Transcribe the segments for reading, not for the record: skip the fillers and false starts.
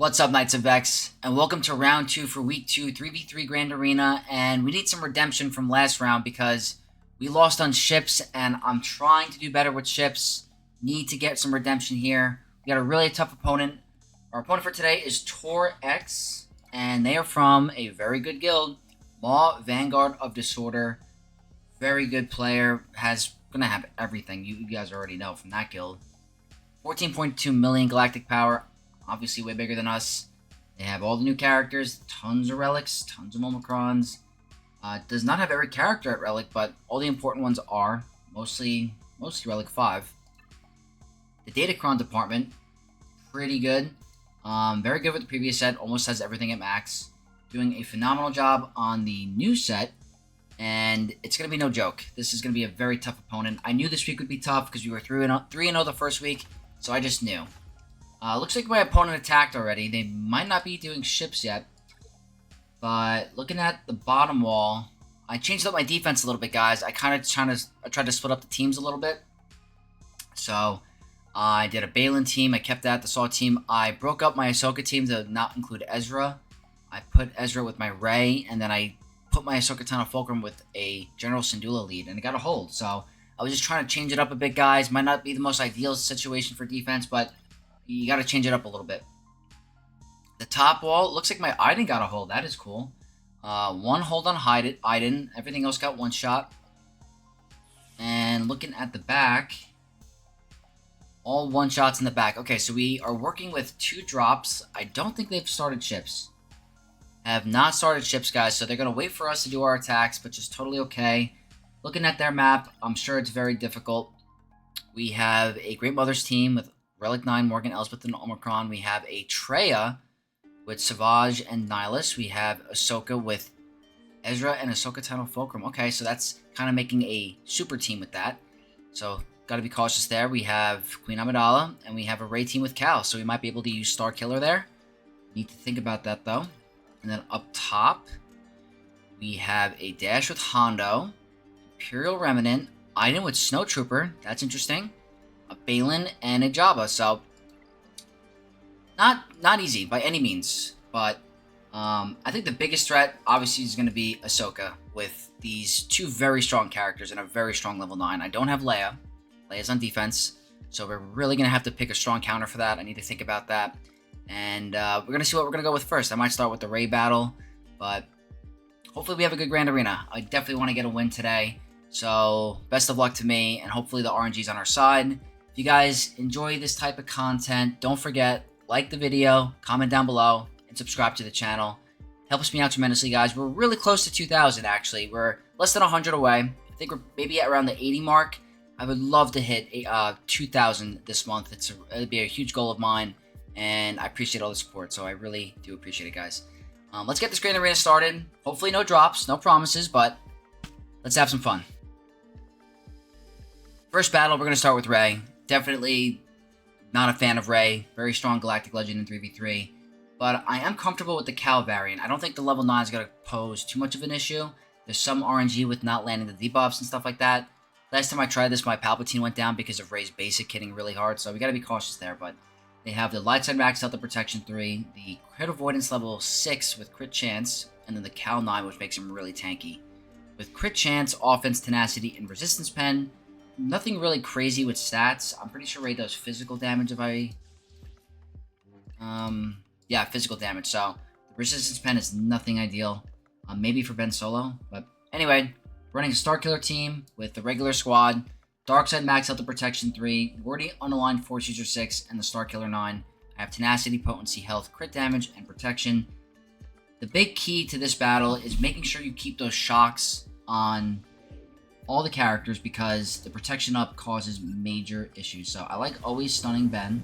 What's up, Knights of Vex, and welcome to round 2 for week 2, 3v3 Grand Arena, and we need some redemption from last round because we lost on ships, and I'm trying to do better with ships. Need to get some redemption here. We got a really tough opponent. Our opponent for today is Tor X, and they are from a very good guild, Maw Vanguard of Disorder. Very good player, gonna have everything you guys already know from that guild. 14.2 million galactic power. Obviously way bigger than us. They have all the new characters, tons of relics, tons of Omicrons. Does not have every character at relic, but all the important ones are. Mostly relic 5. The Datacron department, pretty good. Very good with the previous set, almost has everything at max. Doing a phenomenal job on the new set, and it's going to be no joke. This is going to be a very tough opponent. I knew this week would be tough because we were 3-0 the first week, so I just knew. Looks like my opponent attacked already. They might not be doing ships yet. But looking at the bottom wall, I changed up my defense a little bit, guys. I tried to split up the teams a little bit. So I did a Baylan team. I kept that, the Saw team. I broke up my Ahsoka team to not include Ezra. I put Ezra with my Rey, and then I put my Ahsoka Tunnel Fulcrum with a General Syndulla lead, and it got a hold. So I was just trying to change it up a bit, guys. Might not be the most ideal situation for defense, but you got to change it up a little bit. The top wall, looks like my Iden got a hold. That is cool. One hold on Iden. Everything else got one shot. And looking at the back, all one shots in the back. Okay, so we are working with 2 drops. I don't think they've started ships. Have not started ships, guys, so they're going to wait for us to do our attacks, which is totally okay. Looking at their map, I'm sure it's very difficult. We have a Great Mother's team with Relic 9, Morgan, Elsbeth, and Omicron. We have a Traya with SWGOH and Nihilus. We have Ahsoka with Ezra and Ahsoka Tunnel Fulcrum. Okay, so that's kind of making a super team with that. So, got to be cautious there. We have Queen Amidala, and we have a Rey team with Cal. So, we might be able to use Starkiller there. Need to think about that, though. And then up top, we have a Dash with Hondo, Imperial Remnant, Iden with Snowtrooper. That's interesting. A Baylan and a Jabba, so not easy by any means, but I think the biggest threat obviously is going to be Ahsoka with these 2 very strong characters and a very strong level 9. I don't have Leia. Leia's on defense, so we're really going to have to pick a strong counter for that. I need to think about that, and we're going to see what we're going to go with first. I might start with the Rey battle, but hopefully we have a good Grand Arena. I definitely want to get a win today, so best of luck to me, and hopefully the RNG's on our side. If you guys enjoy this type of content, don't forget, like the video, comment down below, and subscribe to the channel. Helps me out tremendously, guys. We're really close to 2,000, actually. We're less than 100 away. I think we're maybe at around the 80 mark. I would love to hit 2,000 this month. It'd be a huge goal of mine, and I appreciate all the support, so I really do appreciate it, guys. Let's get this Grand Arena started. Hopefully no drops, no promises, but let's have some fun. First battle, we're going to start with Rey. Definitely not a fan of Rey. Very strong Galactic Legend in 3v3. But I am comfortable with the Cal variant. I don't think the level 9 is going to pose too much of an issue. There's some RNG with not landing the debuffs and stuff like that. Last time I tried this, my Palpatine went down because of Rey's basic hitting really hard. So we got to be cautious there. But they have the Light Side maxed out the Protection 3. The Crit Avoidance level 6 with Crit Chance. And then the Cal 9, which makes him really tanky. With Crit Chance, Offense, Tenacity, and Resistance Pen. Nothing really crazy with stats. I'm pretty sure Rey does physical damage if I... yeah, physical damage. So, the Resistance Pen is nothing ideal. Maybe for Ben Solo. But anyway, running a Starkiller team with the regular squad. Darkside max out the Protection 3. Wardy unaligned Force User 6 and the Starkiller 9. I have Tenacity, Potency, Health, Crit Damage, and Protection. The big key to this battle is making sure you keep those shocks on all the characters because the protection up causes major issues. So I like always stunning Ben.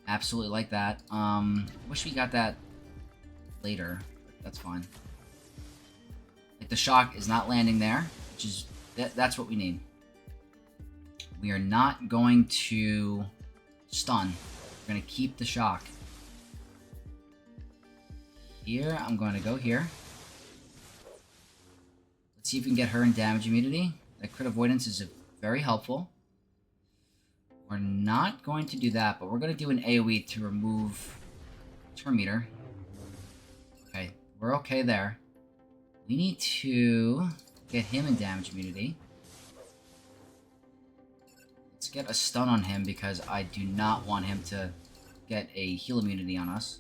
Absolutely like that. Wish we got that later. That's fine. Like the shock is not landing there, which is that's what we need. We are not going to stun. We're going to keep the shock. Here, I'm going to go here. Let's see if we can get her in damage immunity. That crit avoidance is very helpful. We're not going to do that, but we're going to do an AoE to remove turn meter. Okay, we're okay there. We need to get him in damage immunity. Let's get a stun on him because I do not want him to get a heal immunity on us.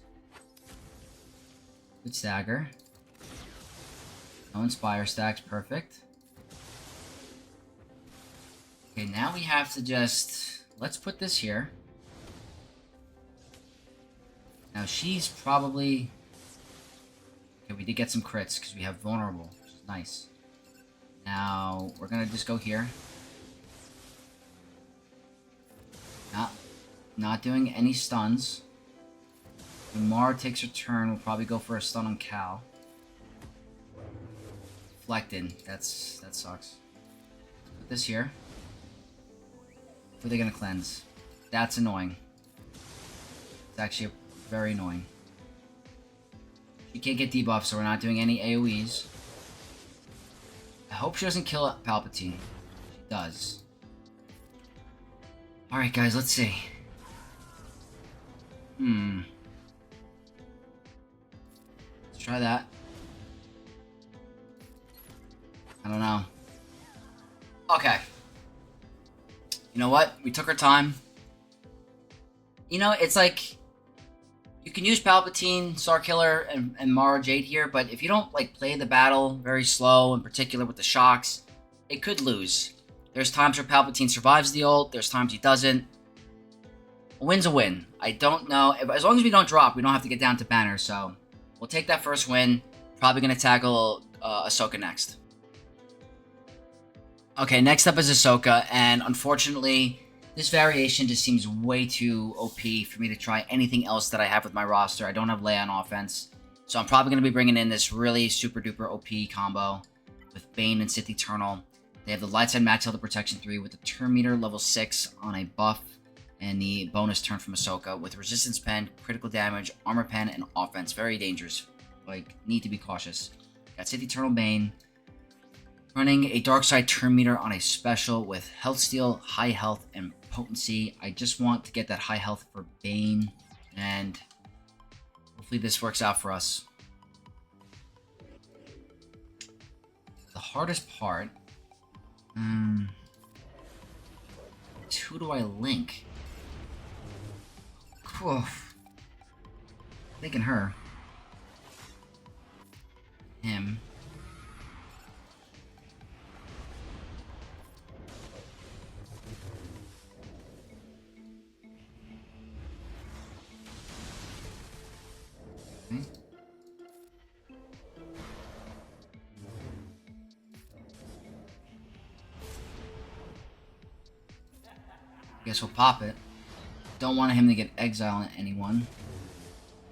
Good stagger. No inspire stacks, perfect. Okay, now we have to just... Let's put this here. Now she's probably... Okay, we did get some crits because we have vulnerable, which is nice. Now, we're gonna just go here. Not doing any stuns. When Mara takes her turn, we'll probably go for a stun on Cal. Deflected. That sucks. Put this here. Who are they gonna cleanse? That's annoying. It's actually very annoying. She can't get debuffs, so we're not doing any AoEs. I hope she doesn't kill Palpatine. She does. Alright guys, let's see. Let's try that. I don't know. Okay. You know what? We took our time. You know, it's like... You can use Palpatine, Starkiller, and Mara Jade here, but if you don't, like, play the battle very slow, in particular with the shocks, it could lose. There's times where Palpatine survives the ult, there's times he doesn't. A win's a win. I don't know. As long as we don't drop, we don't have to get down to banner, so we'll take that first win. Probably going to tackle Ahsoka next. Okay, next up is Ahsoka, and unfortunately, this variation just seems way too OP for me to try anything else that I have with my roster. I don't have Leia on offense, so I'm probably going to be bringing in this really super duper OP combo with Bane and Sith Eternal. They have the light side max health protection 3 with the turn meter level 6 on a buff, and the bonus turn from Ahsoka with resistance pen, critical damage, armor pen, and offense. Very dangerous. Like, need to be cautious. Got Sith Eternal Bane. Running a dark side turn meter on a special with health steal, high health, and potency. I just want to get that high health for Bane, and hopefully this works out for us. The hardest part... who do I link? Whew. Thinking her. Him. Okay. Guess we'll pop it. Don't want him to get exile on anyone.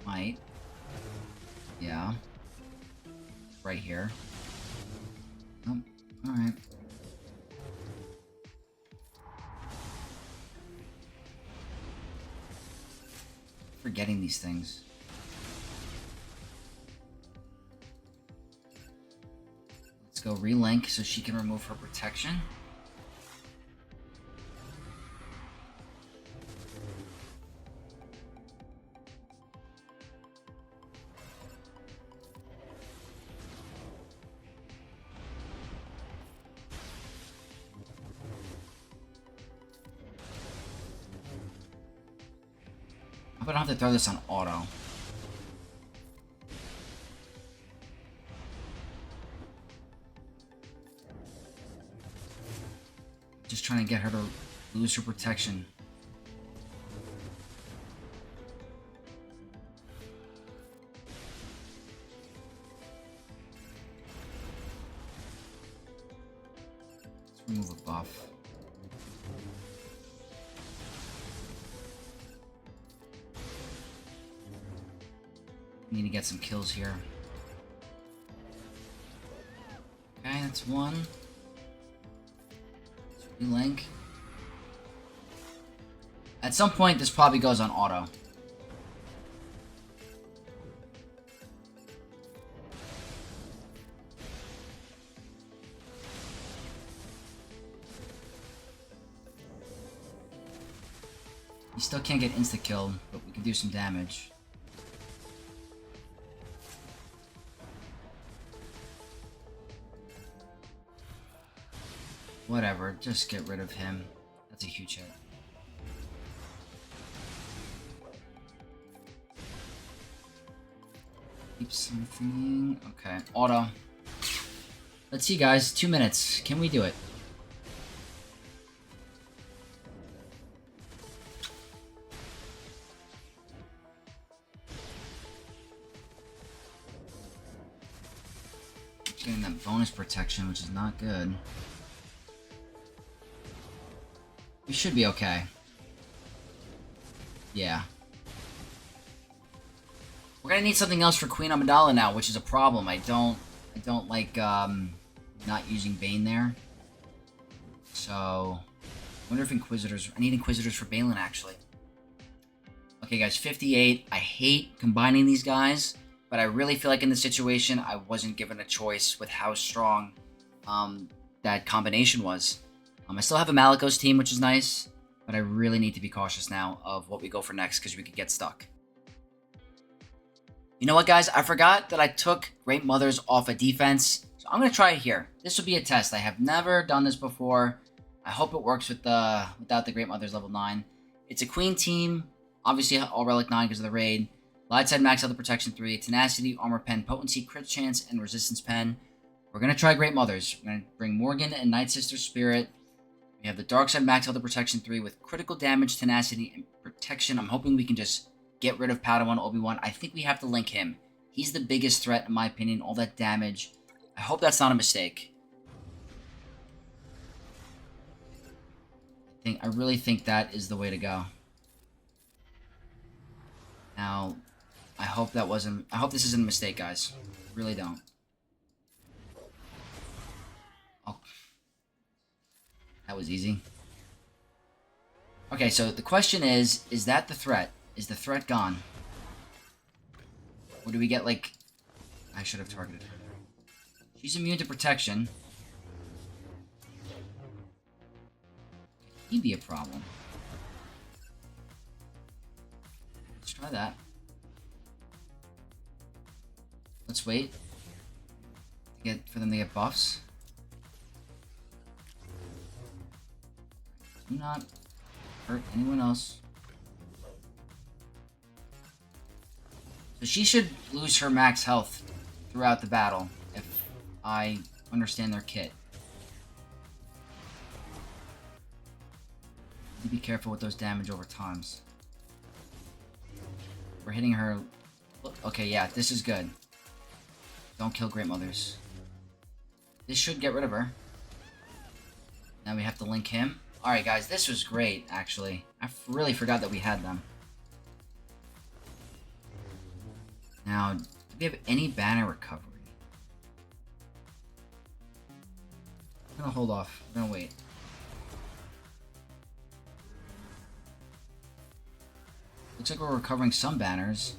Might. Yeah. Right here. Oh, alright. Forgetting these things. Let's go relink so she can remove her protection. I don't have to throw this on auto. Just trying to get her to lose her protection. Let's remove a buff. Need to get some kills here. Okay, that's one. Let's relink. At some point, this probably goes on auto. You still can't get insta-killed, but we can do some damage. Whatever, just get rid of him. That's a huge hit. Keep something. Okay, auto. Let's see, guys. 2 minutes. Can we do it? Getting that bonus protection, which is not good. We should be okay. Yeah. We're gonna need something else for Queen Amidala now, which is a problem. I don't like not using Bane there. So I wonder if Inquisitors. I need Inquisitors for Baylan actually. Okay, guys, 58. I hate combining these guys, but I really feel like in this situation I wasn't given a choice with how strong that combination was. I still have a Malicos team, which is nice, but I really need to be cautious now of what we go for next because we could get stuck. You know what, guys? I forgot that I took Great Mothers off of defense, so I'm going to try it here. This will be a test. I have never done this before. I hope it works with without the Great Mothers level 9. It's a Queen team, obviously all Relic 9 because of the raid. Light side max out the protection 3, tenacity, armor pen, potency, crit chance, and resistance pen. We're going to try Great Mothers. We're going to bring Morgan and Night Sister Spirit. We have the dark side max out the protection 3 with critical damage, tenacity, and protection. I'm hoping we can just get rid of Padawan Obi-Wan. I think we have to link him. He's the biggest threat in my opinion. All that damage. I hope that's not a mistake. I really think that is the way to go. Now, I hope this isn't a mistake, guys. Really don't. Oh. That was easy. Okay, so the question is that the threat? Is the threat gone? Or do we get, like... I should have targeted her. She's immune to protection. He'd be a problem. Let's try that. Let's wait. For them to get buffs. Do not hurt anyone else. So she should lose her max health throughout the battle, if I understand their kit. Be careful with those damage over times. We're hitting her. Okay, yeah, this is good. Don't kill Great Mothers. This should get rid of her. Now we have to link him. Alright, guys, this was great, actually. I really forgot that we had them. Now, do we have any banner recovery? I'm gonna hold off. I'm gonna wait. Looks like we're recovering some banners.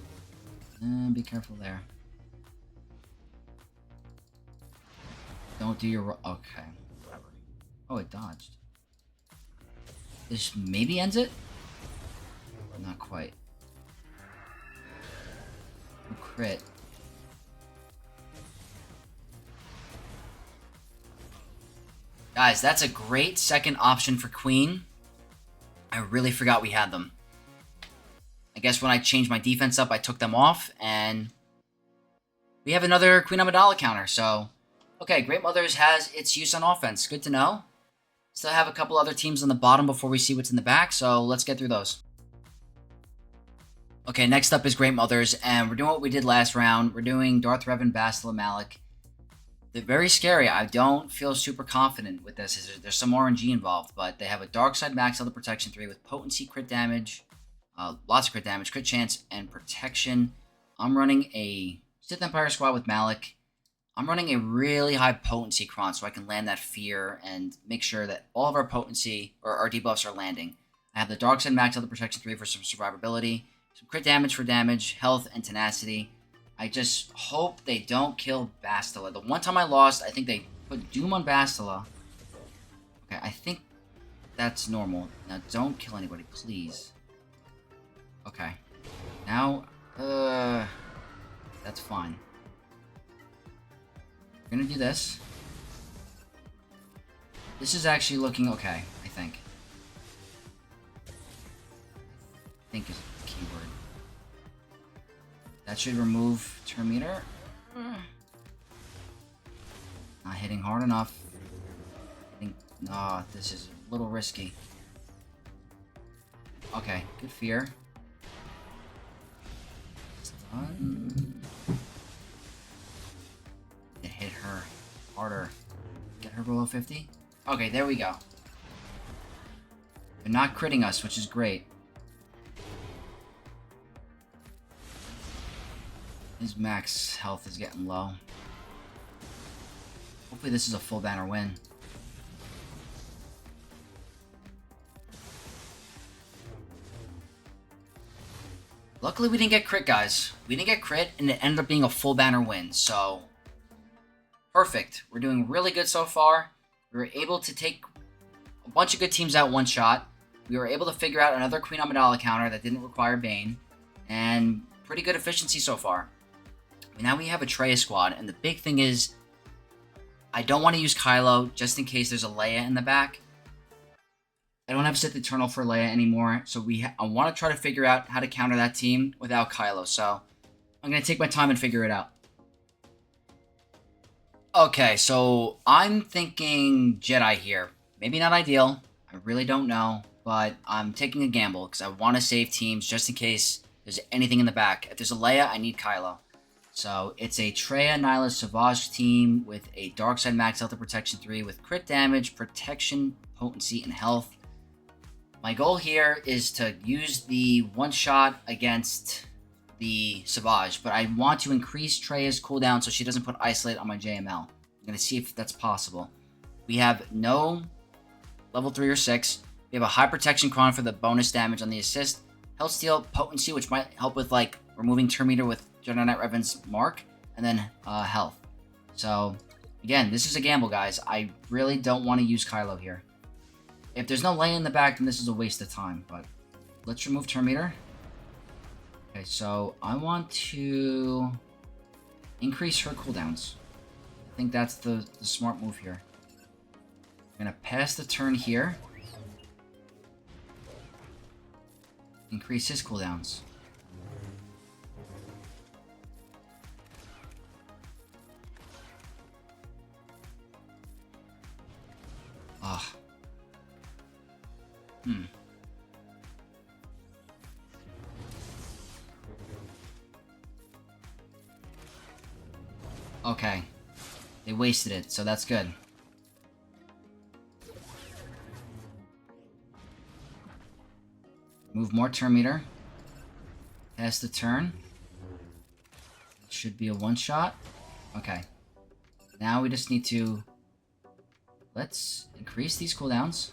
Be careful there. Don't do your... Okay, whatever. Oh, it dodged. This maybe ends it? Not quite. Oh, crit. Guys, that's a great second option for Queen. I really forgot we had them. I guess when I changed my defense up, I took them off, and we have another Queen Amidala counter, so... Okay, Great Mothers has its use on offense. Good to know. Still have a couple other teams on the bottom before we see what's in the back, so let's get through those. Okay, next up is Great Mothers, and we're doing what we did last round. We're doing Darth, Revan, Bastila, Malik. They're very scary. I don't feel super confident with this. There's some RNG involved, but they have a Dark Side max out the protection 3 with potency, crit damage, lots of crit damage, crit chance, and protection. I'm running a Sith Empire squad with Malik. I'm running a really high potency cron so I can land that fear and make sure that all of our potency, or our debuffs, are landing. I have the Dark Side max out the protection 3 for some survivability, some crit damage for damage, health, and tenacity. I just hope they don't kill Bastila. The one time I lost, I think they put Doom on Bastila. Okay, I think that's normal. Now, don't kill anybody, please. Okay. Now, that's fine. We're gonna do this. This is actually looking okay, I think. I think is the keyword. That should remove turn meter. Not hitting hard enough. I think, this is a little risky. Okay, good fear. Stun. To hit her harder. Get her below 50. Okay, there we go. They're not critting us, which is great. His max health is getting low. Hopefully this is a full banner win. Luckily we didn't get crit, guys. We didn't get crit, and it ended up being a full banner win, so... Perfect. We're doing really good so far. We were able to take a bunch of good teams out one shot. We were able to figure out another Queen Amidala counter that didn't require Bane. And pretty good efficiency so far. Now we have a Traya squad, and the big thing is I don't want to use Kylo just in case there's a Leia in the back. I don't have Sith Eternal for Leia anymore, so I want to try to figure out how to counter that team without Kylo, so I'm going to take my time and figure it out. Okay, so I'm thinking Jedi here. Maybe not ideal, I really don't know, but I'm taking a gamble because I want to save teams just in case there's anything in the back. If there's a Leia, I need Kylo. So it's a Traya Nihilus SWGOH team with a Dark Side Max Health and Protection 3 with crit damage, protection, potency, and health. My goal here is to use the one shot against the SWGOH, but I want to increase Traya's cooldown so she doesn't put Isolate on my JML. I'm going to see if that's possible. We have no level 3 or 6. We have a high protection chron for the bonus damage on the assist. Health steal, potency, which might help with like removing turn meter with Jedi Knight Revan's mark, and then health. So again, this is a gamble, guys. I really don't want to use Kylo here. If there's no Leia in the back, then this is a waste of time, but let's remove turn meter. Okay, so I want to increase her cooldowns. I think that's the smart move here. I'm gonna pass the turn here. Increase his cooldowns. Ugh. Okay. They wasted it, so that's good. Move more turn meter. Pass the turn. Should be a one-shot. Okay. Now we just need to... Let's increase these cooldowns.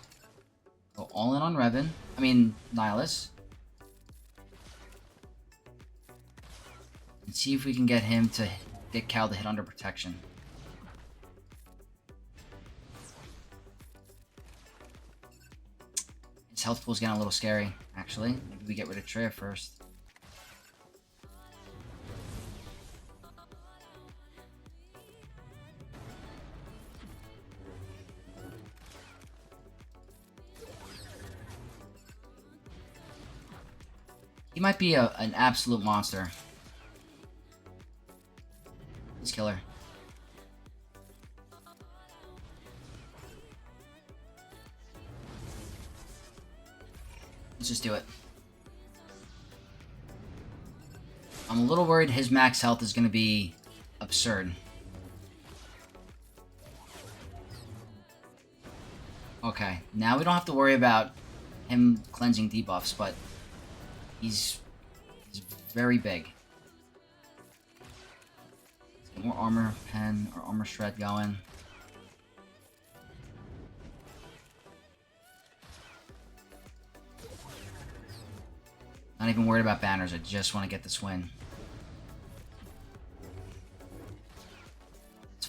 Go all in on Revan. I mean, Nihilus. And see if we can get him to get Cal to hit under protection. His health pool's getting a little scary, actually. Maybe we get rid of Traya first. He might be an absolute monster. He's killer. Let's just do it. I'm a little worried his max health is going to be absurd. Okay, now we don't have to worry about him cleansing debuffs, but he's very big. Let's get more armor pen or armor shred going. Not even worried about banners, I just want to get this win. It's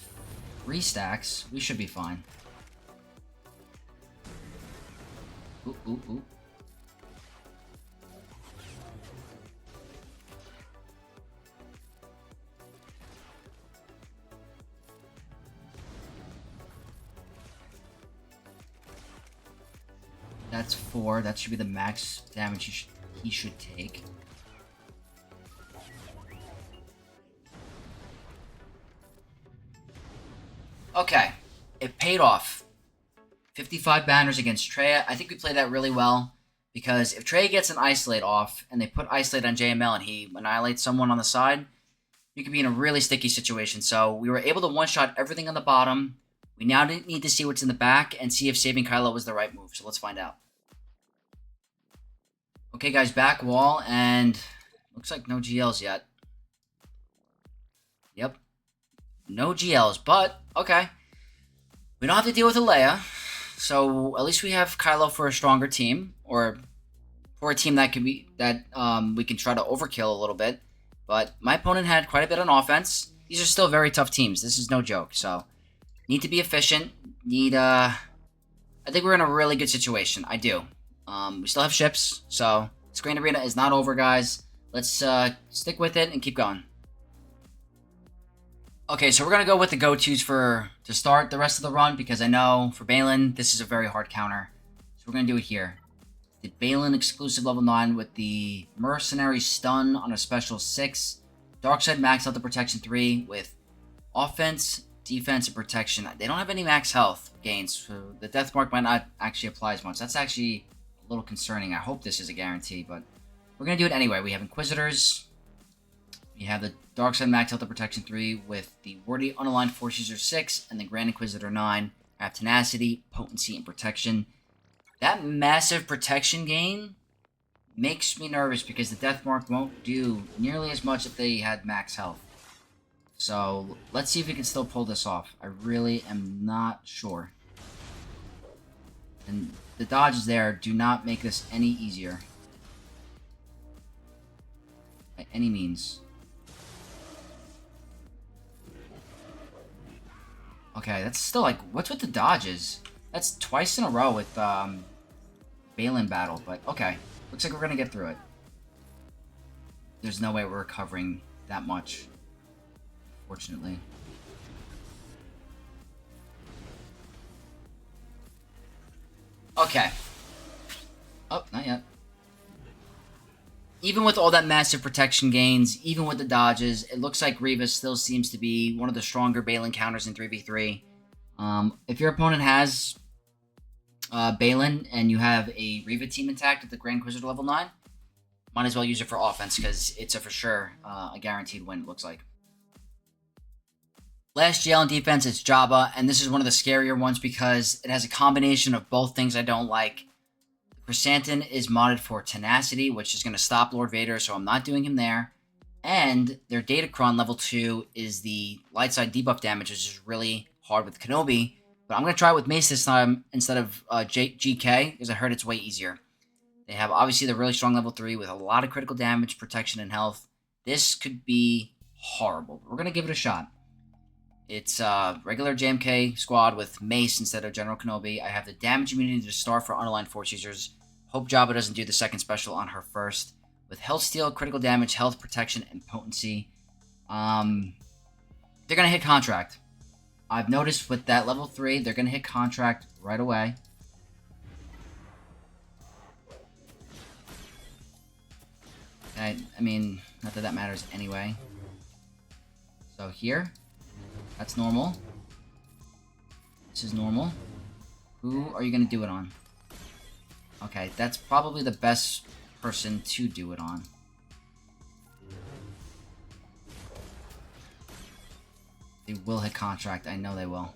3 stacks, we should be fine. Ooh, ooh, ooh. That's 4. That should be the max damage he should take. Okay. It paid off. 55 banners against Traya. I think we played that really well. Because if Traya gets an Isolate off, and they put Isolate on JML, and he annihilates someone on the side, you could be in a really sticky situation. So we were able to one-shot everything on the bottom. We now need to see what's in the back, and see if saving Kylo was the right move. So let's find out. Okay, guys, Backwall, and looks like no GLs yet. Yep. No GLs, but, okay. We don't have to deal with a Leia. So at least we have Kylo for a stronger team, or for a team that can be we can try to overkill a little bit. But my opponent had quite a bit on offense. These are still very tough teams. This is no joke. So need to be efficient. I think we're in a really good situation. I do. We still have ships, so this Grand Arena is not over, guys. Let's stick with it and keep going. Okay, so we're going to go with the go-tos to start the rest of the run, because I know for Baylan, this is a very hard counter. So we're going to do it here. The Baylan exclusive level 9 with the Mercenary Stun on a special 6. Darkside max health and protection 3 with offense, defense, and protection. They don't have any max health gains, so the death mark might not actually apply as much. That's actually a little concerning. I hope this is a guarantee, but we're going to do it anyway. We have Inquisitors. We have the Darkside max health and protection 3 with the Worthy Unaligned Force User 6 and the Grand Inquisitor 9. I have Tenacity, Potency, and Protection. That massive protection gain makes me nervous because the death mark won't do nearly as much if they had max health. So let's see if we can still pull this off. I really am not sure. And the dodges there do not make this any easier. By any means. Okay, that's still like, what's with the dodges? That's twice in a row with Baylan battle, but okay. Looks like we're gonna get through it. There's no way we're recovering that much, fortunately. Okay. Oh, not yet. Even with all that massive protection gains, even with the dodges, it looks like Reva still seems to be one of the stronger Baylan counters in 3v3. If your opponent has Baylan and you have a Reva team intact at the Grand Inquisitor level 9, might as well use it for offense because it's for sure a guaranteed win, it looks like. Last GL in defense is Jabba, and this is one of the scarier ones because it has a combination of both things I don't like. Chrysanthemum is modded for Tenacity, which is going to stop Lord Vader, so I'm not doing him there. And their Datacron level 2 is the light side debuff damage, which is really hard with Kenobi. But I'm going to try it with Mace this time instead of GK, because I heard it's way easier. They have, obviously, the really strong level 3 with a lot of critical damage, protection, and health. This could be horrible. We're going to give it a shot. It's regular JMK squad with Mace instead of General Kenobi. I have the damage immunity to Star for unaligned force users. Hope Jabba doesn't do the second special on her first. With health steal, critical damage, health protection, and potency. They're going to hit contract. I've noticed with that level 3, they're going to hit contract right away. I mean, not that that matters anyway. So here, that's normal. This is normal. Who are you going to do it on? Okay, that's probably the best person to do it on. They will hit contract. I know they will.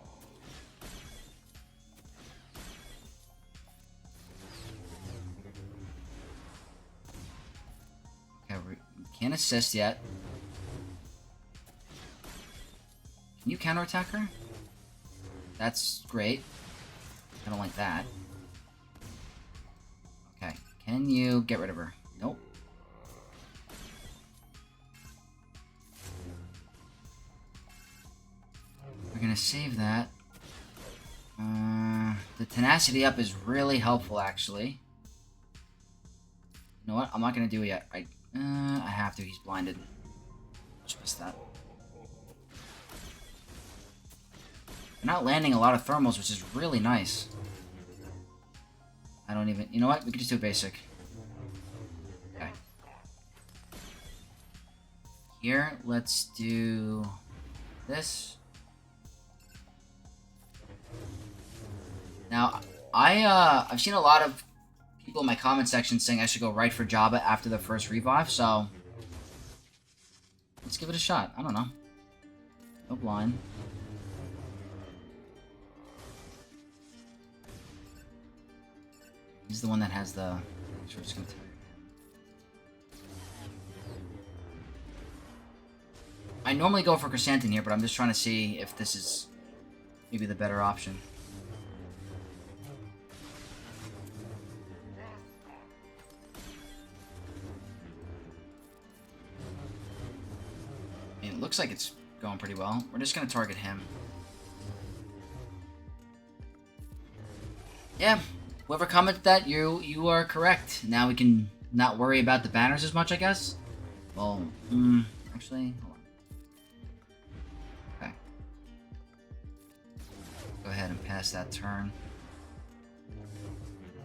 Okay, we can't assist yet. Can you counterattack her? That's great. I don't like that. Okay, can you get rid of her? Nope. We're gonna save that. The tenacity up is really helpful, actually. You know what? I'm not gonna do it yet. I have to. He's blinded. Just missed that. They're not landing a lot of thermals, which is really nice. I don't even... You know what? We can just do basic. Okay. Here, let's do this. Now, I've seen a lot of people in my comment section saying I should go right for Jabba after the first revive, so let's give it a shot. I don't know. No blind. He's the one that has the... Sure, just gonna tell you. I normally go for Chrysanthemum here, but I'm just trying to see if this is maybe the better option. It looks like it's going pretty well. We're just gonna target him. Yeah. Whoever commented that, you are correct. Now we can not worry about the banners as much, I guess. Well, actually, hold on. Okay. Go ahead and pass that turn.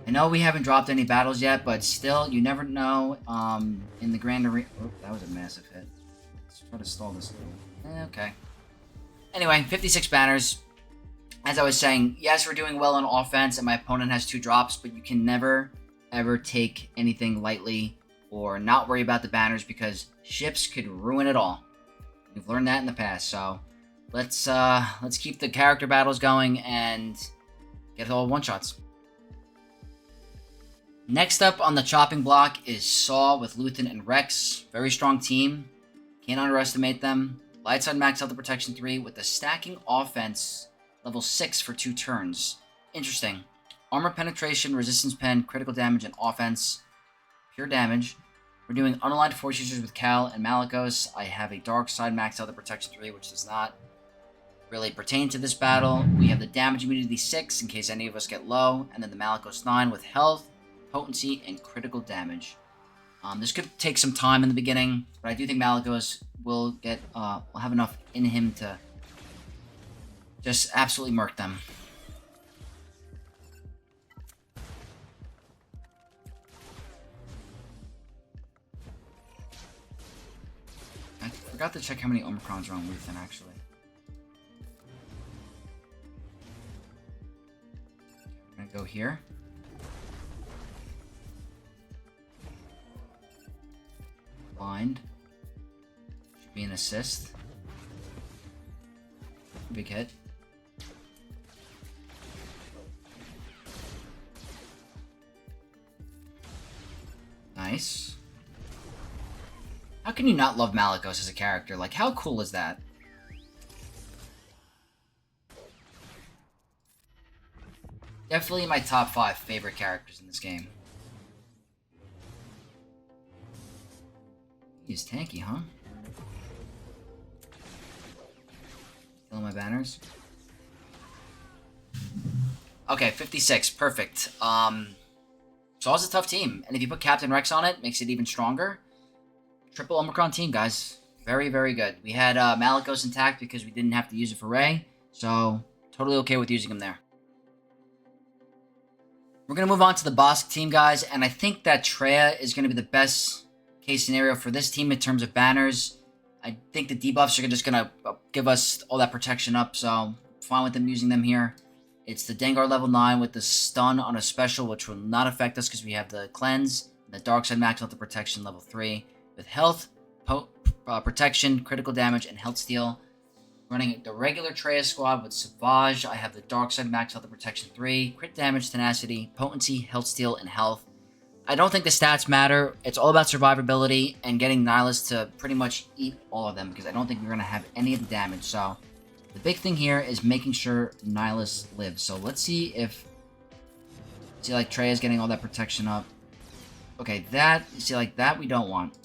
I know we haven't dropped any battles yet, but still, you never know. In the Grand Arena... Oh, that was a massive hit. Let's try to stall this a little. Okay. Anyway, 56 banners. As I was saying, yes, we're doing well on offense, and my opponent has 2 drops, but you can never, ever take anything lightly or not worry about the banners because ships could ruin it all. We've learned that in the past, so let's keep the character battles going and get all one-shots. Next up on the chopping block is Saw with Luthen and Rex. Very strong team. Can't underestimate them. Lightside max health and protection 3 with the stacking offense... Level 6 for 2 turns. Interesting. Armor penetration, resistance pen, critical damage, and offense. Pure damage. We're doing unaligned force users with Cal and Malicos. I have a dark side max out of protection 3, which does not really pertain to this battle. We have the damage immunity 6 in case any of us get low, and then the Malicos 9 with health, potency, and critical damage. This could take some time in the beginning, but I do think Malicos will have enough in him to just absolutely murk them. I forgot to check how many Omicrons are on Luthen, actually. I'm gonna go here. Blind. Should be an assist. Big hit. Nice. How can you not love Malicos as a character? Like, how cool is that? Definitely my top 5 favorite characters in this game. He's tanky, huh? Killing my banners. Okay, 56. Perfect. Saw's a tough team, and if you put Captain Rex on it, makes it even stronger. Triple Omicron team, guys. Very, very good. We had Malicos intact because we didn't have to use it for Rey, so totally okay with using him there. We're going to move on to the Bossk team, guys, and I think that Traya is going to be the best case scenario for this team in terms of banners. I think the debuffs are just going to give us all that protection up, so I'm fine with them using them here. It's the Dengar level 9 with the stun on a special, which will not affect us because we have the cleanse, and the dark side max health and protection level 3 with health, protection, critical damage, and health steal. Running the regular Traya squad with SWGOH, I have the dark side max health and protection 3, crit damage, tenacity, potency, health steal, and health. I don't think the stats matter. It's all about survivability and getting Nihilus to pretty much eat all of them because I don't think we're going to have any of the damage, so the big thing here is making sure Nihilus lives. So let's see if... See, like, Traya's getting all that protection up. Okay, that... See, like, that we don't want.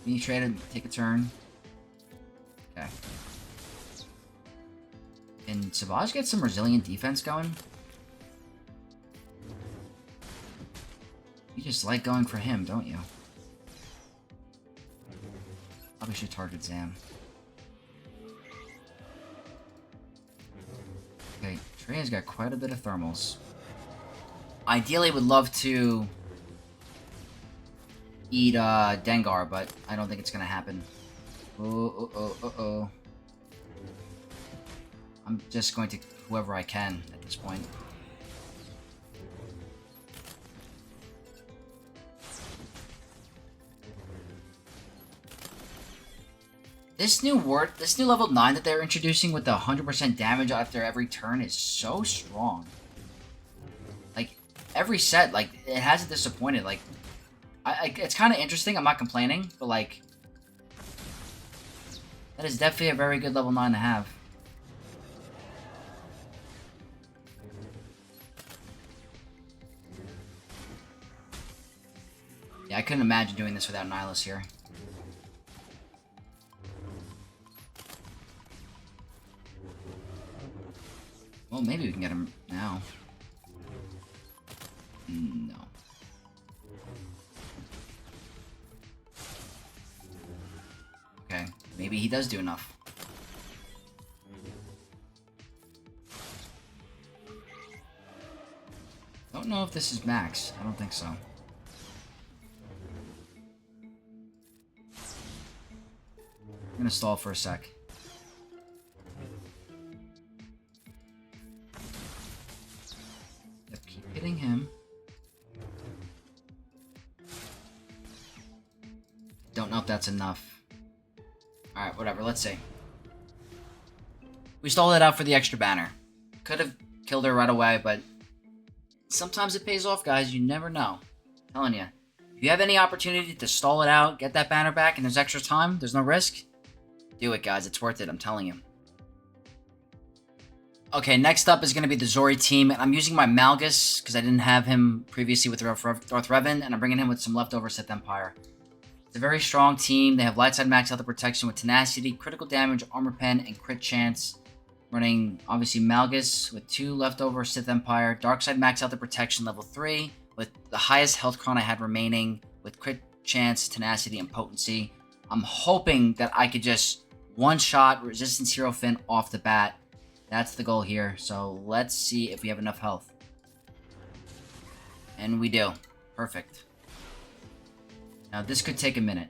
We need Traya to take a turn. Okay. Can SWGOH get some resilient defense going? You just like going for him, don't you? Probably should target Zam. Okay, Traya's got quite a bit of thermals. Ideally, would love to eat Dengar, but I don't think it's gonna happen. Oh. I'm just going to whoever I can at this point. This new level 9 that they're introducing with the 100% damage after every turn is so strong. Like, every set, like, it hasn't disappointed. Like, it's kind of interesting, I'm not complaining, but, like, that is definitely a very good level 9 to have. Yeah, I couldn't imagine doing this without Nihilus here. Well, maybe we can get him now. No. Okay, maybe he does do enough. Don't know if this is max. I don't think so. I'm gonna stall for a sec. Yep, keep hitting him. Don't know if that's enough. Alright, whatever, let's see. We stalled it out for the extra banner. Could have killed her right away, but sometimes it pays off, guys. You never know. I'm telling you. If you have any opportunity to stall it out, get that banner back, and there's extra time, there's no risk, do it, guys. It's worth it. I'm telling you. Okay, next up is going to be the Zori team. And I'm using my Malgus because I didn't have him previously with Darth Revan, and I'm bringing him with some leftover Sith Empire. It's a very strong team. They have light side max health protection with tenacity, critical damage, armor pen, and crit chance. Running, obviously, Malgus with 2 leftover Sith Empire, dark side max health protection level 3, with the highest health cron I had remaining, with crit chance, tenacity, and potency. I'm hoping that I could just one-shot Resistance Hero Finn off the bat. That's the goal here, so let's see if we have enough health. And we do. Perfect. Now, this could take a minute.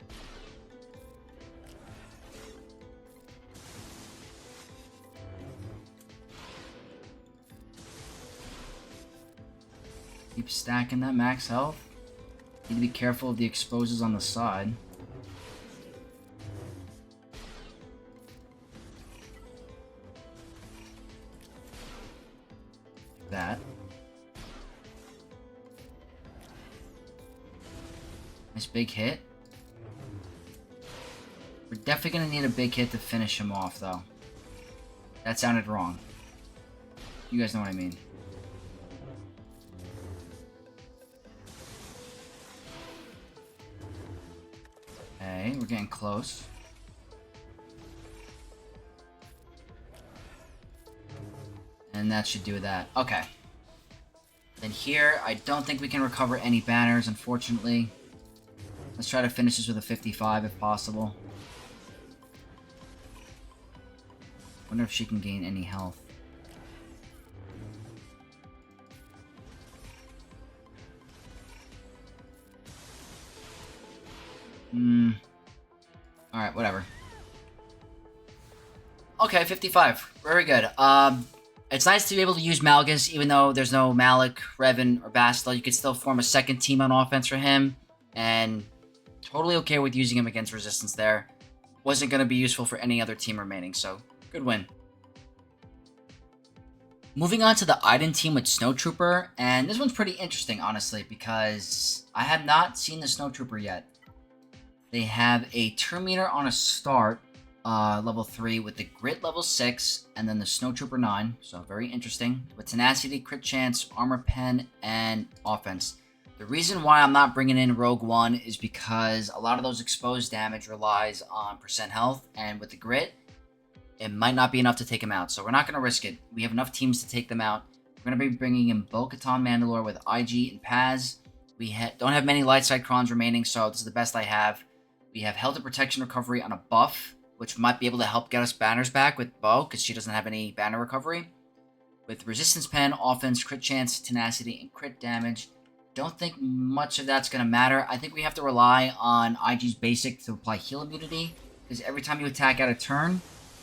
Keep stacking that max health. Need to be careful of the exposures on the side. That. Nice big hit. We're definitely going to need a big hit to finish him off, though. That sounded wrong. You guys know what I mean. Okay, we're getting close. And that should do that. Okay. Then here, I don't think we can recover any banners, unfortunately. Let's try to finish this with a 55 if possible. Wonder if she can gain any health. Alright, whatever. Okay, 55. Very good. It's nice to be able to use Malgus, even though there's no Malik, Revan, or Bastila. You could still form a second team on offense for him, and totally okay with using him against Resistance there. Wasn't going to be useful for any other team remaining, so good win. Moving on to the Iden team with Snowtrooper, and this one's pretty interesting, honestly, because I have not seen the Snowtrooper yet. They have a turn meter on a start, level 3, with the Grit level 6, and then the Snowtrooper 9, so very interesting, with tenacity, crit chance, armor pen, and offense. The reason why I'm not bringing in Rogue One is because a lot of those exposed damage relies on percent health, and with the Grit, it might not be enough to take him out, so we're not going to risk it. We have enough teams to take them out. We're going to be bringing in Bo-Katan Mandalore with IG and Paz. We don't have many light side crons remaining, so this is the best I have. We have health and protection recovery on a buff, which might be able to help get us banners back with Bo, because she doesn't have any banner recovery. with resistance pen, offense, crit chance, tenacity, and crit damage. Don't think much of that's going to matter. I think we have to rely on IG's basic to apply heal immunity, because every time you attack out of turn,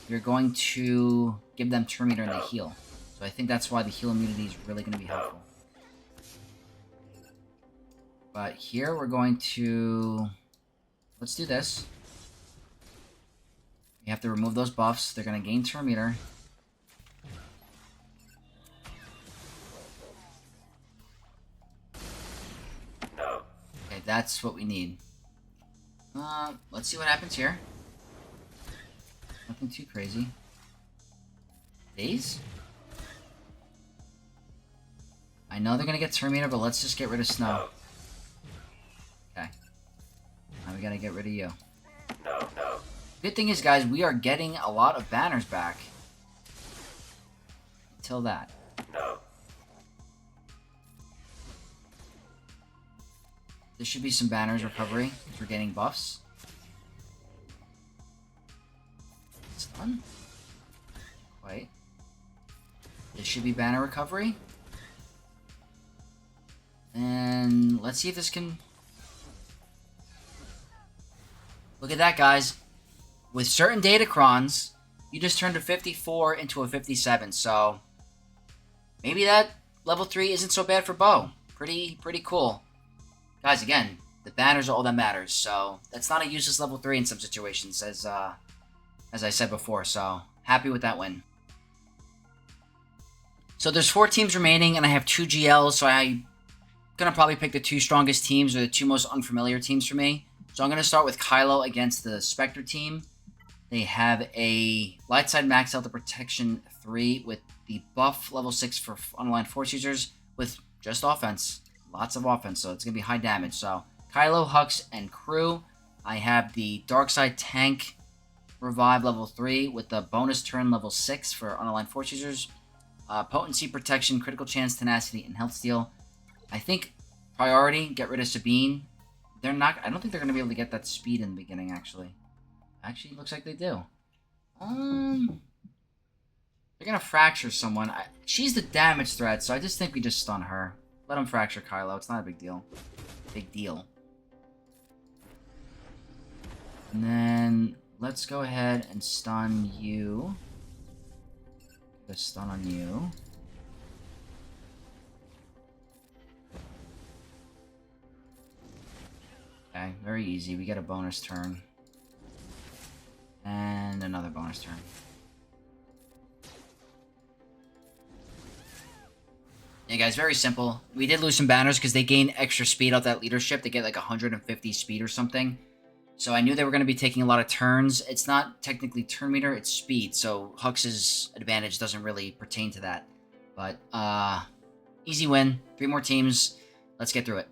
you're going to give them turn meter and they heal. So I think that's why the heal immunity is really going to be helpful. But here we're going to... Let's do this. You have to remove those buffs. They're going to gain turn meter. Okay, that's what we need. Let's see what happens here. Nothing too crazy. Daze? I know they're going to get turn meter, but let's just get rid of snow. Okay. Now we got to get rid of you. Good thing is, guys, we are getting a lot of banners back. Until that. There should be some banners recovery for getting buffs. Stun? Wait. There should be banner recovery. And let's see if this can... Look at that, guys. With certain datacrons, you just turned a 54 into a 57, so maybe that level 3 isn't so bad for Bo. Pretty cool. Guys, again, the banners are all that matters, so that's not a useless level 3 in some situations, as I said before, so happy with that win. So there's 4 teams remaining, and I have 2 GLs, so I'm going to probably pick the 2 strongest teams, or the 2 most unfamiliar teams for me. So I'm going to start with Kylo against the Spectre team. They have a light side max health protection 3 with the buff level 6 for unaligned force users with just offense. Lots of offense, so it's going to be high damage. So Kylo, Hux, and crew. I have the dark side tank revive level 3 with the bonus turn level 6 for unaligned force users. Potency, protection, critical chance, tenacity, and health steal. I think priority, get rid of Sabine. They're not... I don't think they're going to be able to get that speed in the beginning, actually. Actually, looks like they do. They're going to fracture someone. She's the damage threat, so I just think we just stun her. Let them fracture Kylo. It's not a big deal. Big deal. And then let's go ahead and stun you. Put a stun on you. Okay, very easy. We get a bonus turn. And another bonus turn. Yeah, guys, very simple. We did lose some banners because they gain extra speed off that leadership. They get like 150 speed or something. So I knew they were going to be taking a lot of turns. It's not technically turn meter, it's speed. So Hux's advantage doesn't really pertain to that. But, easy win. 3 more teams. Let's get through it.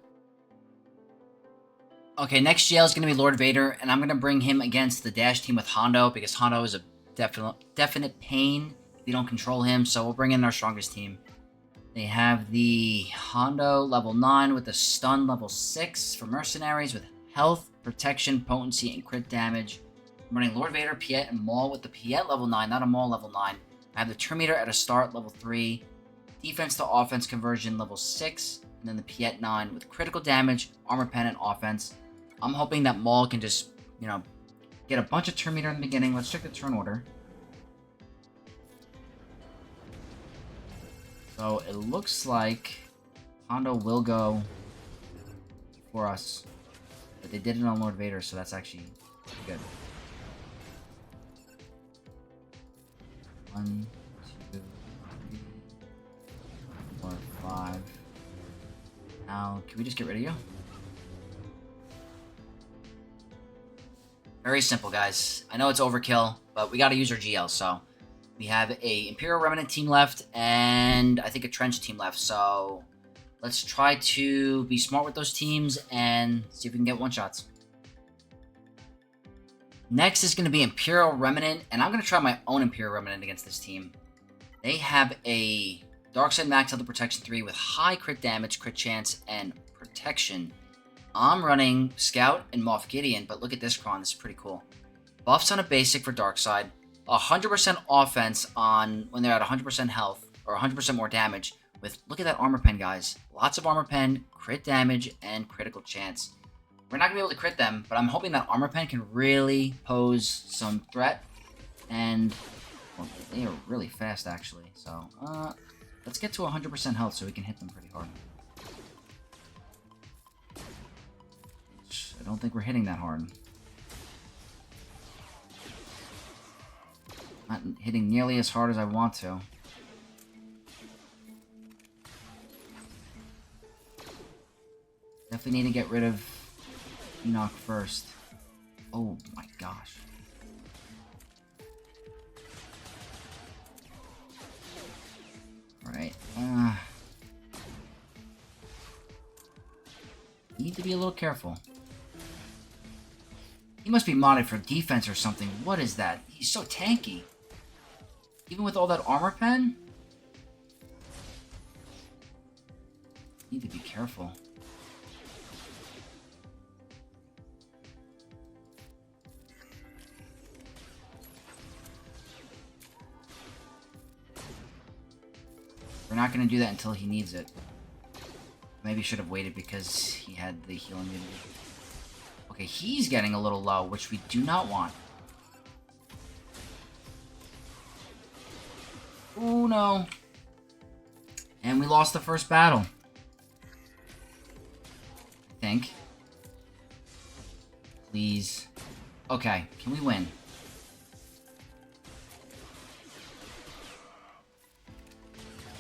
Okay, next GL is going to be Lord Vader, and I'm going to bring him against the Dash team with Hondo, because Hondo is a definite pain if you don't control him, so we'll bring in our strongest team. They have the Hondo level 9 with the stun level 6 for mercenaries with health, protection, potency, and crit damage. I'm running Lord Vader, Piet, and Maul with the Piet level 9, not a Maul level 9. I have the turn meter at a start level 3, defense to offense conversion level 6, and then the Piet 9 with critical damage, armor pen, and offense. I'm hoping that Maul can just, you know, get a bunch of turn meter in the beginning. Let's check the turn order. So it looks like Hondo will go for us. But they did it on Lord Vader, so that's actually good. 1, 2, 3, 4, 5. Now, can we just get rid of you? Very simple, guys. I know it's overkill, but we gotta use our GL, so... We have a Imperial Remnant team left, and I think a Trench team left, so... Let's try to be smart with those teams, and see if we can get one-shots. Next is gonna be Imperial Remnant, and I'm gonna try my own Imperial Remnant against this team. They have a Darkside Max Health Protection 3 with high crit damage, crit chance, and protection. I'm running Scout and Moff Gideon, but look at this cron. This is pretty cool. Buffs on a basic for Darkside. 100% offense on when they're at 100% health. or 100% more damage with, look at that armor pen, guys. Lots of armor pen, crit damage, and critical chance. We're not going to be able to crit them, but I'm hoping that armor pen can really pose some threat. And, well, they are really fast, actually. So, let's get to 100% health so we can hit them pretty hard. I don't think we're hitting that hard. Not hitting nearly as hard as I want to. Definitely need to get rid of Enoch first. Oh my gosh. Alright. Need to be a little careful. He must be modded for defense or something. What is that? He's so tanky. Even with all that armor pen? Need to be careful. We're not going to do that until he needs it. Maybe should have waited because he had the healing immunity. Okay, he's getting a little low, which we do not want. Oh no. And we lost the first battle. I think. Please. Okay, can we win?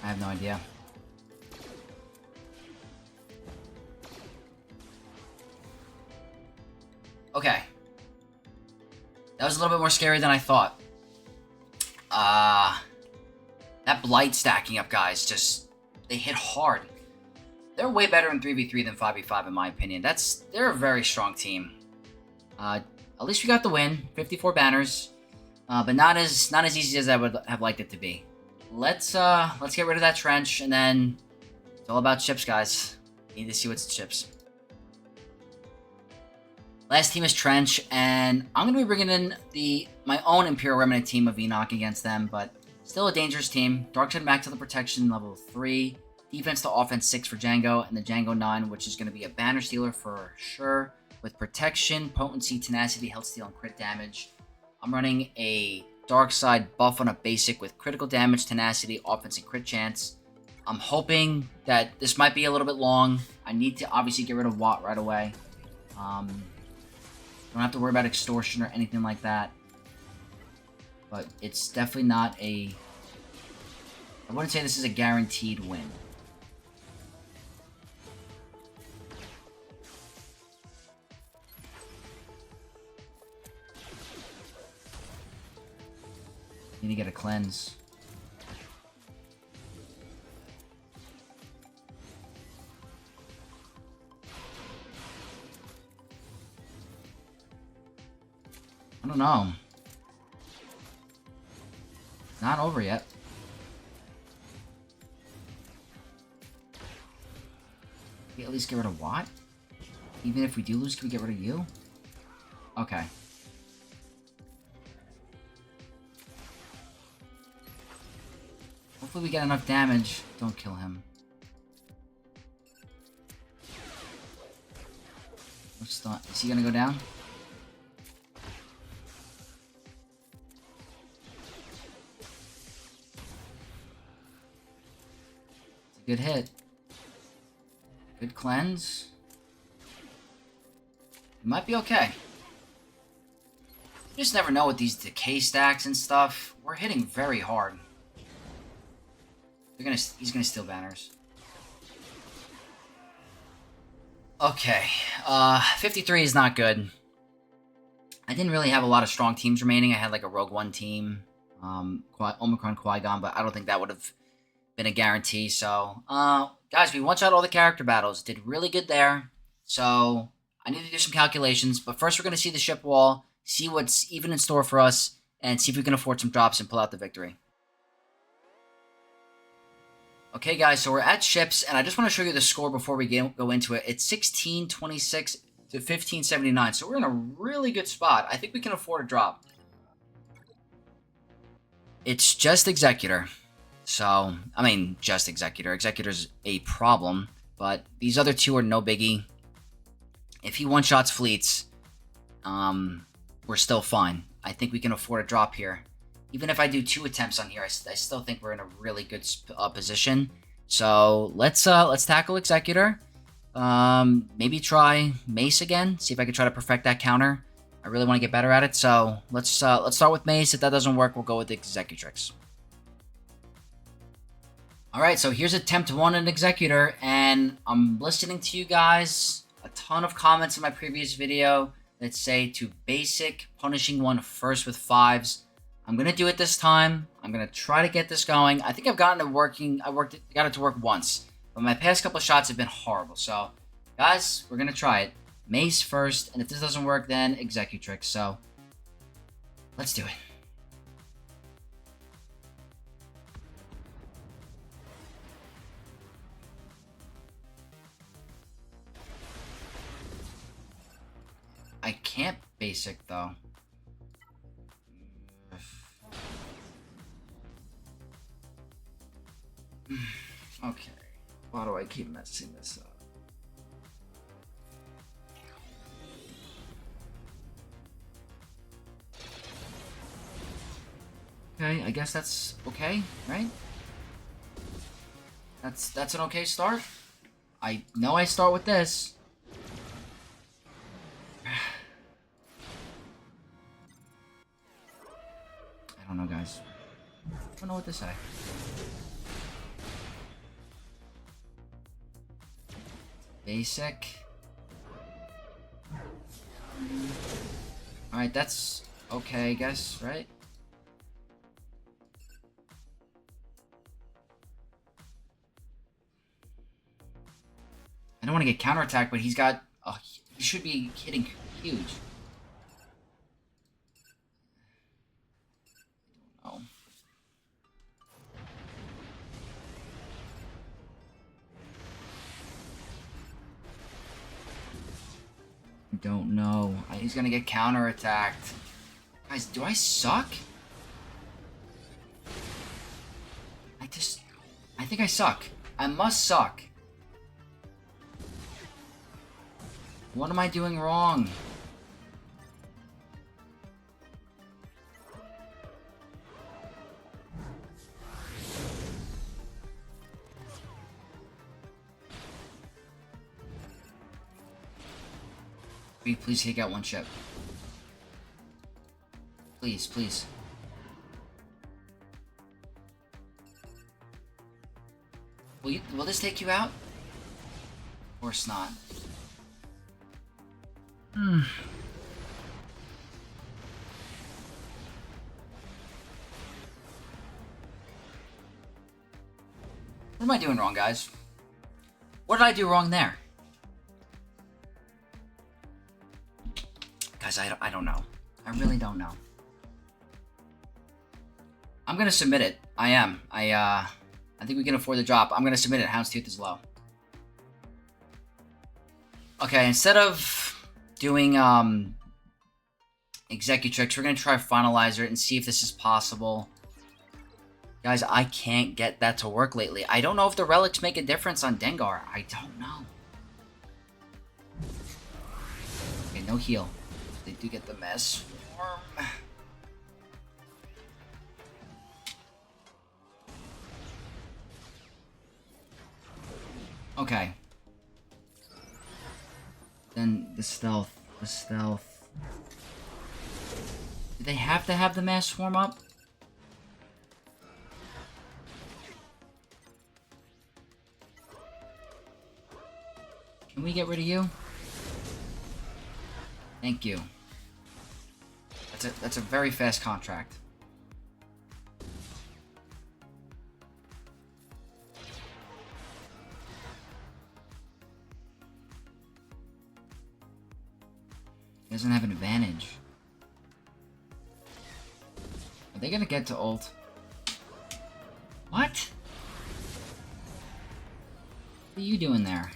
I have no idea. Okay. That was a little bit more scary than I thought. That Blight stacking up, guys, just... They hit hard. They're way better in 3v3 than 5v5, in my opinion. They're a very strong team. At least we got the win. 54 banners. But not as easy as I would have liked it to be. Let's get rid of that trench, and then... It's all about chips, guys. Need to see what's chips. Last team is Trench, and I'm going to be bringing in my own Imperial Remnant team of Enoch against them, but still a dangerous team. Dark Side back to the protection, level 3. Defense to offense 6 for Django, and the Django 9, which is going to be a banner stealer for sure, with protection, potency, tenacity, health steal, and crit damage. I'm running a Dark Side buff on a basic with critical damage, tenacity, offense, and crit chance. I'm hoping that this might be a little bit long. I need to obviously get rid of Watt right away. Don't have to worry about extortion or anything like that. But it's definitely not a... I wouldn't say this is a guaranteed win. Need to get a cleanse. I don't know. Not over yet. Can we at least get rid of Watt? Even if we do lose, can we get rid of you? Okay. Hopefully we get enough damage. Don't kill him. Is he gonna go down? Good hit. Good cleanse. We might be okay. You just never know with these decay stacks and stuff. We're hitting very hard. He's gonna steal banners. Okay. 53 is not good. I didn't really have a lot of strong teams remaining. I had like a Rogue One team. Omicron Qui-Gon, but I don't think that would have been a guarantee. So, guys, we one-shot all the character battles. Did really good there. So, I need to do some calculations. But first, we're going to see the ship wall, see what's even in store for us, and see if we can afford some drops and pull out the victory. Okay, guys, so we're at ships, and I just want to show you the score before we go into it. It's 1626 to 1579, so we're in a really good spot. I think we can afford a drop. It's just Executor. So, I mean, just Executor. Executor's a problem, but these other two are no biggie. If he one-shots fleets, we're still fine. I think we can afford a drop here. Even if I do 2 attempts on here, I still think we're in a really good position. So let's tackle Executor. Maybe try Mace again. See if I can try to perfect that counter. I really want to get better at it. So let's start with Mace. If that doesn't work, we'll go with the Executrix. All right, so here's attempt 1 in Executor, and I'm listening to you guys. A ton of comments in my previous video that say to basic punishing 1 first with 5s. I'm gonna do it this time. I'm gonna try to get this going. I think I've gotten it working. Got it to work once, but my past couple shots have been horrible. So, guys, we're gonna try it. Mace first, and if this doesn't work, then Executrix. So, let's do it. I can't basic, though. Okay. Why do I keep messing this up? Okay, I guess that's okay, right? That's an okay start. I know I start with this. I don't know, guys. I don't know what to say. Basic. Alright, that's okay, I guess, right? I don't want to get counterattacked, but he's got... he should be hitting huge. I don't know. Don't know. He's gonna get counterattacked. Guys, do I suck? I think I suck. I must suck. What am I doing wrong? Please take out 1 ship. Please, please. Will this take you out? Of course not. What am I doing wrong, guys? What did I do wrong there? Guys, I don't know. I really don't know. I'm gonna submit it. I am. I think we can afford the drop. I'm gonna submit it. Houndstooth is low. Okay, instead of doing Executrix, we're gonna try Finalizer and see if this is possible. Guys, I can't get that to work lately. I don't know if the relics make a difference on Dengar. I don't know. Okay, no heal. They do get the mess form. Okay. Then the stealth. The stealth. Do they have to have the mass swarm up? Can we get rid of you? Thank you. That's a very fast contract. He doesn't have an advantage. Are they gonna get to ult? What? What are you doing there?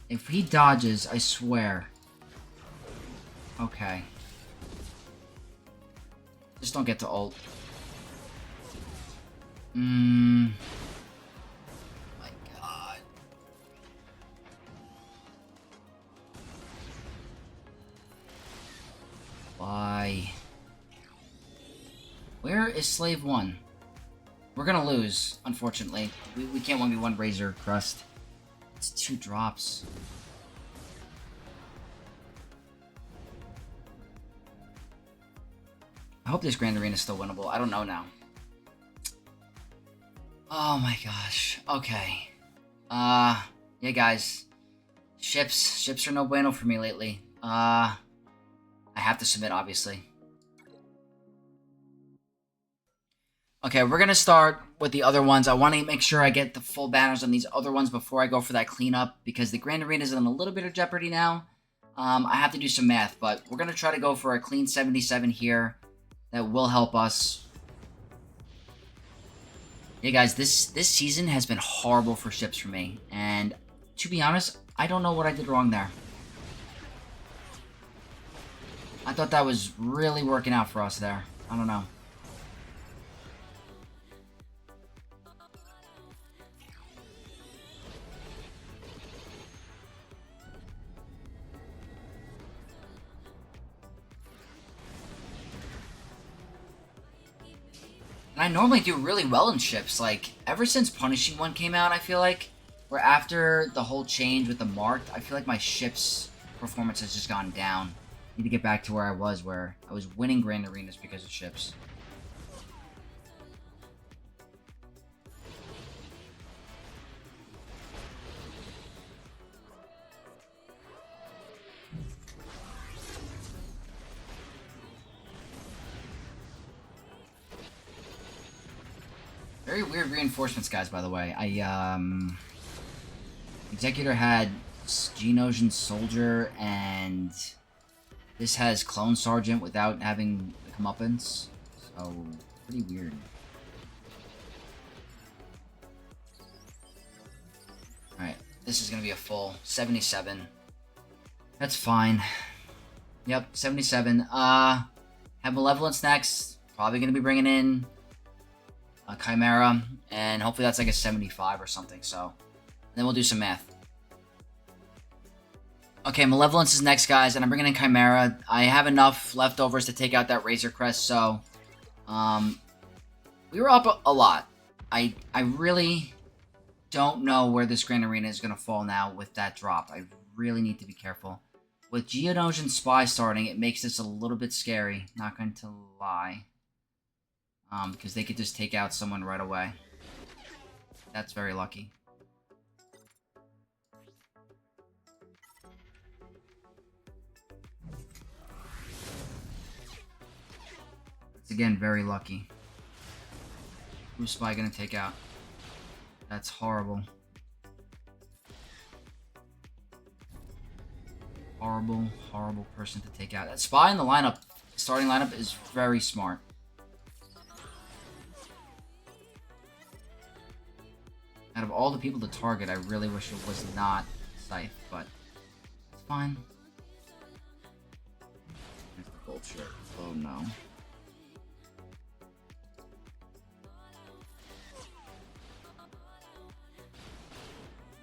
If he dodges, I swear. Okay. Just don't get to ult. My god. Why? Where is Slave 1? We're gonna lose, unfortunately. We can't 1v1 Razor Crest. It's 2 drops. I hope this Grand Arena is still winnable. I don't know now. Oh my gosh. Okay. Yeah, guys. Ships are no bueno for me lately. I have to submit, obviously. Okay, we're gonna start with the other ones. I want to make sure I get the full banners on these other ones before I go for that cleanup, because the Grand Arena is in a little bit of jeopardy now. I have to do some math, but we're gonna try to go for a clean 77 here. That will help us. Yeah, guys, this season has been horrible for ships for me, and to be honest, I don't know what I did wrong there. I thought that was really working out for us there. I don't know. And I normally do really well in ships, like, ever since Punishing One came out, I feel like, where after the whole change with the Marked, I feel like my ship's performance has just gone down. I need to get back to where I was winning Grand Arenas because of ships. Very weird reinforcements, guys, by the way. Executor had Geonosian Soldier, and this has Clone Sergeant without having the comeuppance. So, pretty weird. Alright, this is gonna be a full 77. That's fine. Yep, 77. Have Malevolence next. Probably gonna be bringing in Chimera, and hopefully that's like a 75 or something, so then we'll do some math. Okay, Malevolence is next, guys, and I'm bringing in Chimera. I have enough leftovers to take out that Razor Crest, so we were up a lot. I really don't know where this Grand Arena is going to fall now with that drop. I really need to be careful. With Geonosian Spy starting, it makes this a little bit scary, not going to lie. Because they could just take out someone right away. That's very lucky. It's again very lucky. Who's Spy gonna take out? That's horrible. Horrible, horrible person to take out. That Spy in the lineup, starting lineup, is very smart. Out of all the people to target, I really wish it was not Scythe, but it's fine. There's the Vulture. Oh no.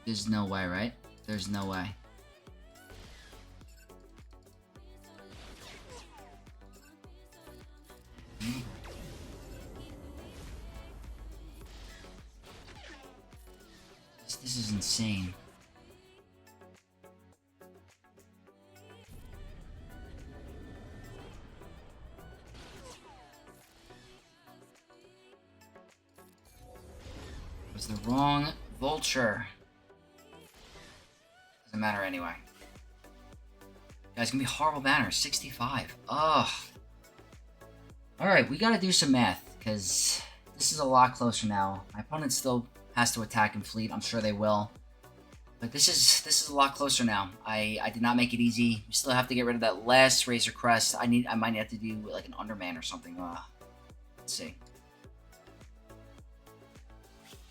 There's no way, right? There's no way. This is insane. It was the wrong Vulture. Doesn't matter anyway. Guys, gonna be horrible banner. 65. Ugh. Alright, we gotta do some math, because this is a lot closer now. My opponent still has to attack and fleet. I'm sure they will. But this is a lot closer now. I did not make it easy. We still have to get rid of that last Razor Crest. I might have to do like an Underman or something. Let's see.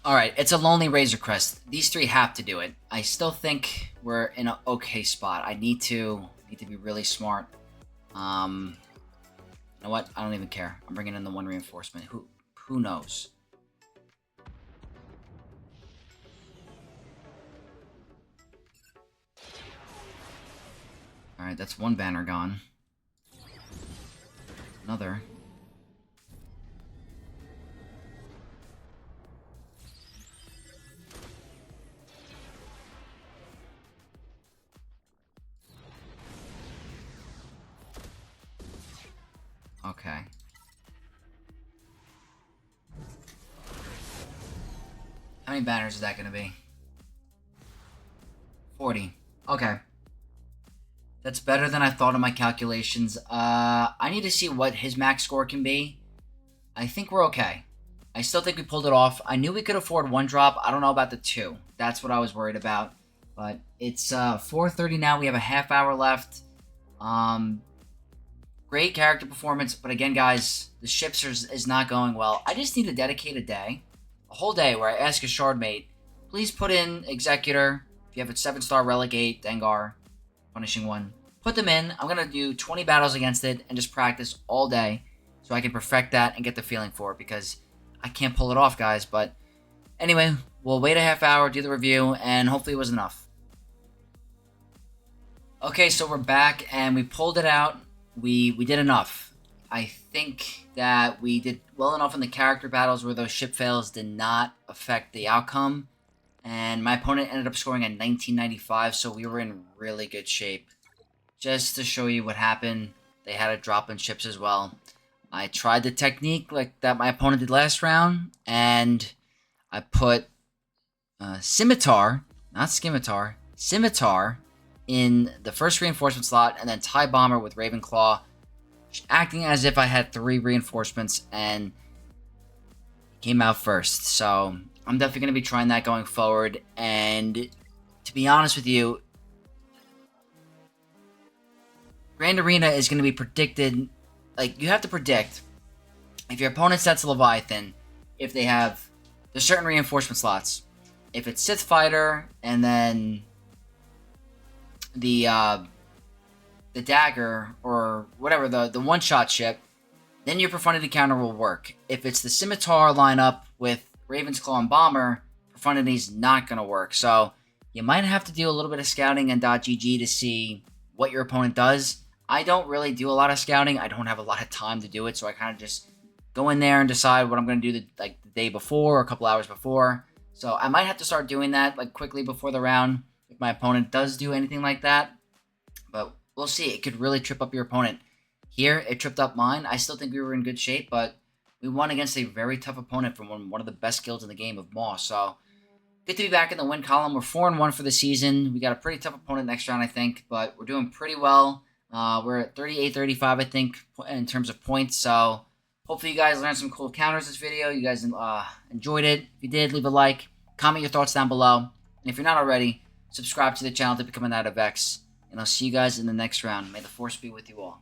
Alright, it's a lonely Razor Crest. These three have to do it. I still think we're in an okay spot. I need to be really smart. You know what? I don't even care. I'm bringing in the 1 reinforcement. Who knows? Alright, that's 1 banner gone. Another. Okay. How many banners is that going to be? 40. Okay. That's better than I thought in my calculations. I need to see what his max score can be. I think we're okay. I still think we pulled it off. I knew we could afford 1 drop. I don't know about the 2. That's what I was worried about. But it's 4:30 now. We have a half hour left. Great character performance. But again, guys, the ships is not going well. I just need to dedicate a whole day, where I ask a shardmate, please put in Executor. If you have a 7-star Relegate, Dengar, Punishing 1, put them in. I'm going to do 20 battles against it and just practice all day so I can perfect that and get the feeling for it, because I can't pull it off, guys. But anyway, we'll wait a half hour, do the review, and hopefully it was enough. Okay, so we're back, and we pulled it out. We did enough. I think that we did well enough in the character battles where those ship fails did not affect the outcome. And my opponent ended up scoring at 1995, so we were in really good shape. Just to show you what happened, they had a drop in ships as well. I tried the technique like that my opponent did last round, and I put Scimitar, not Scimitar, Scimitar in the first reinforcement slot, and then TIE Bomber with Ravenclaw, acting as if I had 3 reinforcements, and came out first. So I'm definitely going to be trying that going forward. And to be honest with you, Grand Arena is going to be predicted. Like, you have to predict if your opponent sets a Leviathan, if they have the certain reinforcement slots. If it's Sith Fighter and then the dagger or whatever, the one-shot ship, then your Profundity counter will work. If it's the Scimitar lineup with Raven's Claw and Bomber, Profundity's not going to work. So you might have to do a little bit of scouting and .gg to see what your opponent does. I don't really do a lot of scouting. I don't have a lot of time to do it, so I kind of just go in there and decide what I'm going to do the day before or a couple hours before. So I might have to start doing that like quickly before the round if my opponent does do anything like that. But we'll see. It could really trip up your opponent. Here, it tripped up mine. I still think we were in good shape, but we won against a very tough opponent from one of the best guilds in the game of Moss. So good to be back in the win column. We're 4-1 for the season. We got a pretty tough opponent next round, I think, but we're doing pretty well. We're at 38-35, I think, in terms of points. So hopefully you guys learned some cool counters this video. You guys enjoyed it. If you did, leave a like. Comment your thoughts down below. And if you're not already, subscribe to the channel to become an Knight of X. And I'll see you guys in the next round. May the Force be with you all.